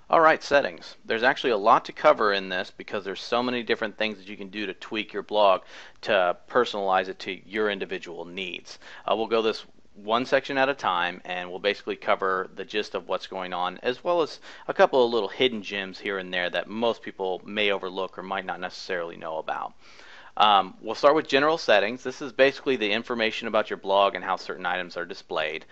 Alright, settings. There's actually a lot to cover in this because there's so many different things that you can do to tweak your blog to personalize it to your individual needs. We'll go this one section at a time, and we'll basically cover the gist of what's going on, as well as a couple of little hidden gems here and there that most people may overlook or might not necessarily know about. We'll start with general settings. This is basically the information about your blog and how certain items are displayed.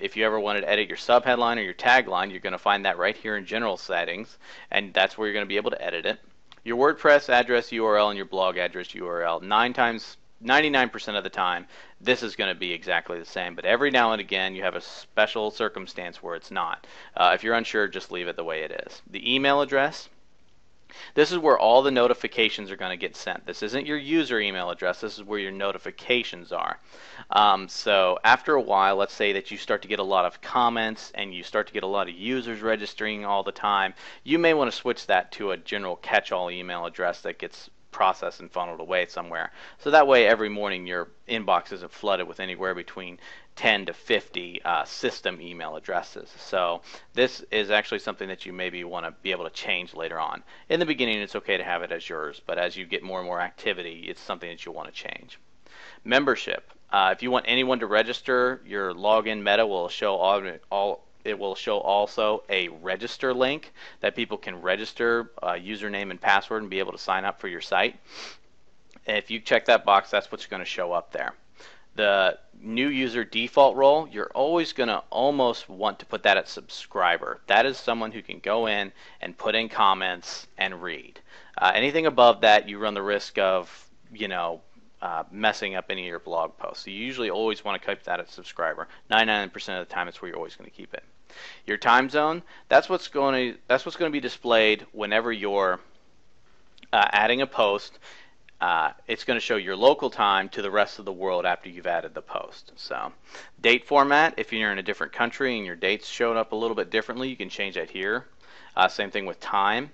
If you ever wanted to edit your subheadline or your tagline, you're going to find that right here in general settings, and that's where you're going to be able to edit it. Your WordPress address URL and your blog address URL, 99% of the time, this is going to be exactly the same, but every now and again you have a special circumstance where it's not. If you're unsure, just leave it the way it is. The email address, this is where all the notifications are going to get sent. This isn't your user email address. This is where your notifications are. So after a while, let's say that you start to get a lot of comments and you start to get a lot of users registering all the time, you may want to switch that to a general catch-all email address that gets processed and funneled away somewhere. So that way every morning your inbox isn't flooded with anywhere between 10 to 50 system email addresses. So this is actually something that you maybe want to be able to change later on. In the beginning it's okay to have it as yours, but as you get more and more activity, it's something that you'll want to change. Membership. If you want anyone to register, your login meta will show it will show also a register link that people can register username and password and be able to sign up for your site. And if you check that box, that's what's going to show up there. The new user default role, you're always going to almost want to put that at subscriber. That is someone who can go in and put in comments and read. Anything above that, you run the risk of, messing up any of your blog posts. So you usually always want to keep that at subscriber. 99% of the time, it's where you're always going to keep it. Your time zone, that's what's going to be displayed whenever you're adding a post. It's going to show your local time to the rest of the world after you've added the post. So, date format, if you're in a different country and your dates showed up a little bit differently, you can change that here. Same thing with time.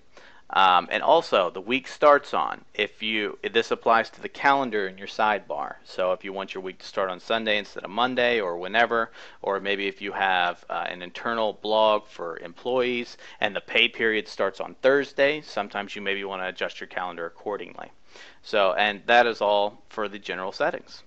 And also, the week starts on. This applies to the calendar in your sidebar. So if you want your week to start on Sunday instead of Monday or whenever, or maybe if you have an internal blog for employees and the pay period starts on Thursday, sometimes you maybe want to adjust your calendar accordingly. So, and that is all for the general settings.